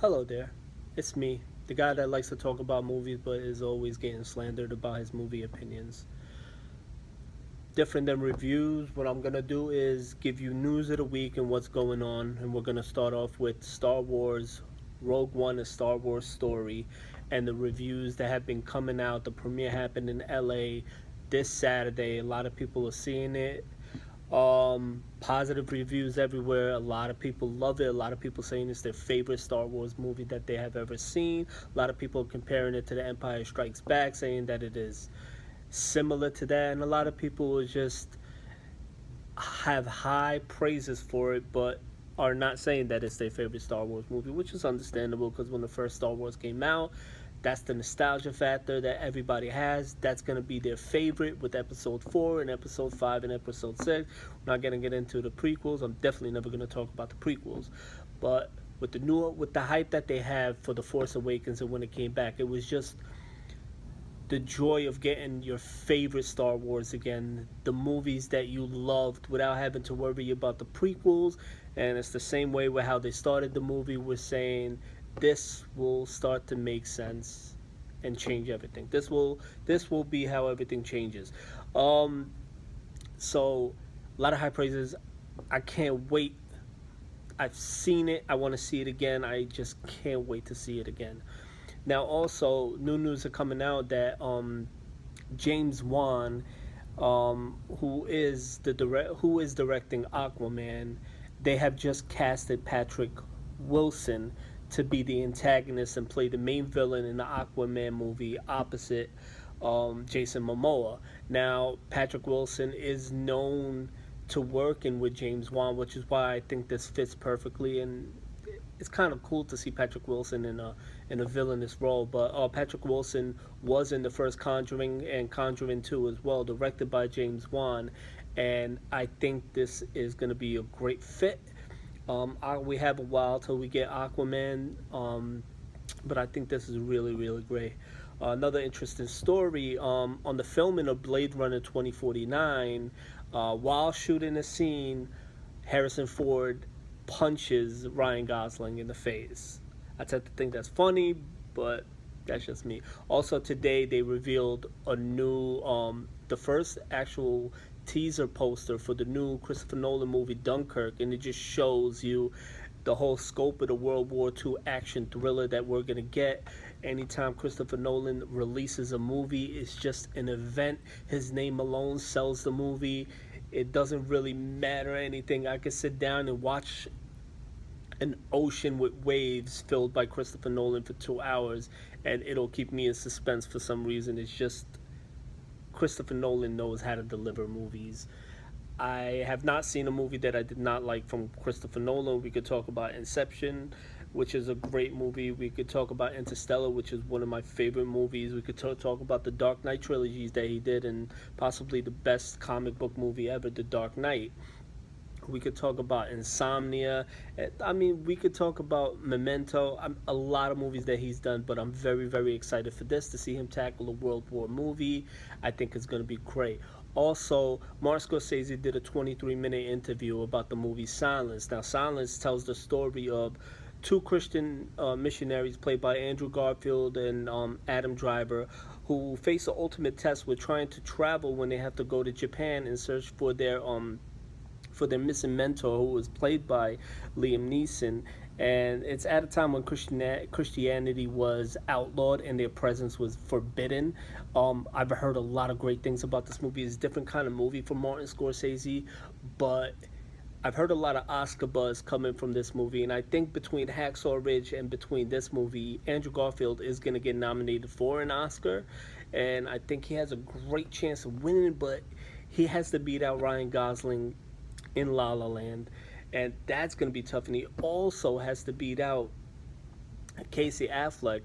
Hello there. It's me, the guy that likes to talk about movies but is always getting slandered about his movie opinions. Different than reviews, what I'm gonna do is give you news of the week and what's going on, and we're gonna start off with Star Wars Rogue One, a Star Wars story, and the reviews that have been coming out. The premiere happened in LA this Saturday. A lot of people are seeing it. Positive reviews everywhere. A lot of people love it. A lot of people saying it's their favorite Star Wars movie that they have ever seen. A lot of people comparing it to The Empire Strikes Back, saying that it is similar to that, and a lot of people just have high praises for it, but are not saying that it's their favorite Star Wars movie, which is understandable because when the first Star Wars came out, that's the nostalgia factor that everybody has. That's going to be their favorite with episode 4 and episode 5 and episode 6. We're not going to get into the prequels. I'm definitely never going to talk about the prequels. But with the hype that they have for The Force Awakens and when it came back, it was just the joy of getting your favorite Star Wars again, the movies that you loved without having to worry about the prequels. And it's the same way with how they started the movie. We're saying this will start to make sense and change everything. This will be how everything changes. Um, so a lot of high praises. I can't wait. I've seen it. I want to see it again. I just can't wait to see it again. Now, also, new news are coming out that James Wan, who is directing Aquaman, they have just casted Patrick Wilson to be the antagonist and play the main villain in the Aquaman movie opposite Jason Momoa. Now, Patrick Wilson is known to working with James Wan, which is why I think this fits perfectly, and it's kind of cool to see Patrick Wilson in a villainous role. But Patrick Wilson was in the first Conjuring and Conjuring 2 as well, directed by James Wan, and I think this is going to be a great fit. We have a while till we get Aquaman, but I think this is really, really great. Another interesting story on the filming of Blade Runner 2049, while shooting a scene, Harrison Ford punches Ryan Gosling in the face. I tend to think that's funny, but that's just me. Also, today they revealed a new, the first actual teaser poster for the new Christopher Nolan movie Dunkirk, and it just shows you the whole scope of the World War II action thriller that we're gonna get. Anytime Christopher Nolan releases a movie, it's just an event. His name alone sells the movie. It doesn't really matter anything. I could sit down and watch an ocean with waves filled by Christopher Nolan for 2 hours, and it'll keep me in suspense for some reason. It's just Christopher Nolan knows how to deliver movies. I have not seen a movie that I did not like from Christopher Nolan. We could talk about Inception, which is a great movie. We could talk about Interstellar, which is one of my favorite movies. We could talk about the Dark Knight trilogies that he did, and possibly the best comic book movie ever, The Dark Knight. We could talk about Insomnia. I mean, we could talk about Memento. A lot of movies that he's done, but I'm very, very excited for this, to see him tackle a World War movie. I think it's going to be great. Also, Martin Scorsese did a 23-minute interview about the movie Silence. Now, Silence tells the story of two Christian missionaries played by Andrew Garfield and Adam Driver, who face the ultimate test with trying to travel when they have to go to Japan and search for their missing mentor, who was played by Liam Neeson. And it's at a time when Christianity was outlawed and their presence was forbidden. I've heard a lot of great things about this movie. It's a different kind of movie from Martin Scorsese, but I've heard a lot of Oscar buzz coming from this movie, and I think between Hacksaw Ridge and between this movie, Andrew Garfield is going to get nominated for an Oscar, and I think he has a great chance of winning, but he has to beat out Ryan Gosling in La La Land, and that's going to be tough. And he also has to beat out Casey Affleck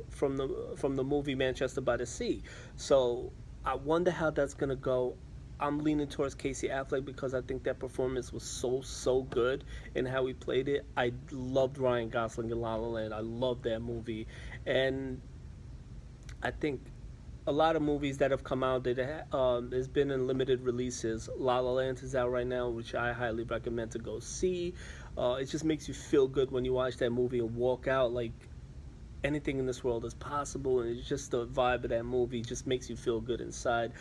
from the movie Manchester by the Sea. So I wonder how that's going to go. I'm leaning towards Casey Affleck because I think that performance was so good in how he played it. I loved Ryan Gosling in La La Land. I loved that movie, and I think a lot of movies that have come out that has been in limited releases. La La Land is out right now, which I highly recommend to go see. It just makes you feel good when you watch that movie and walk out like anything in this world is possible, and it's just the vibe of that movie just makes you feel good inside.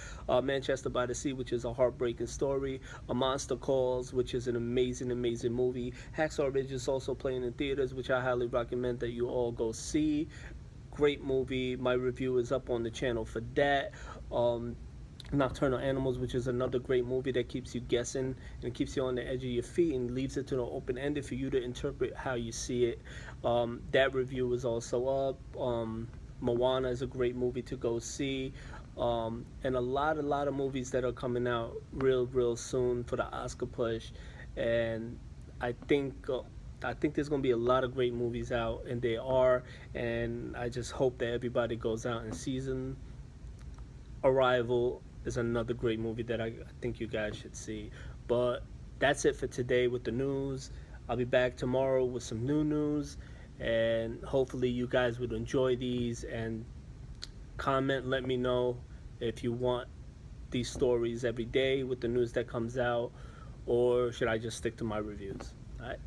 Manchester by the Sea, which is a heartbreaking story. A Monster Calls, which is an amazing, amazing movie. Hacksaw Ridge is also playing in theaters, which I highly recommend that you all go see. Great movie. My review is up on the channel for that. Nocturnal Animals, which is another great movie that keeps you guessing and keeps you on the edge of your feet and leaves it to the open ended for you to interpret how you see it. That review is also up. Moana is a great movie to go see. And a lot of movies that are coming out real soon for the Oscar push. And I think. I think there's gonna be a lot of great movies out, and they are, and I just hope that everybody goes out and sees them. Arrival is another great movie that I think you guys should see. But that's it for today with the news. I'll be back tomorrow with some new news, and hopefully you guys would enjoy these and comment. Let me know if you want these stories every day with the news that comes out, or should I just stick to my reviews? All right.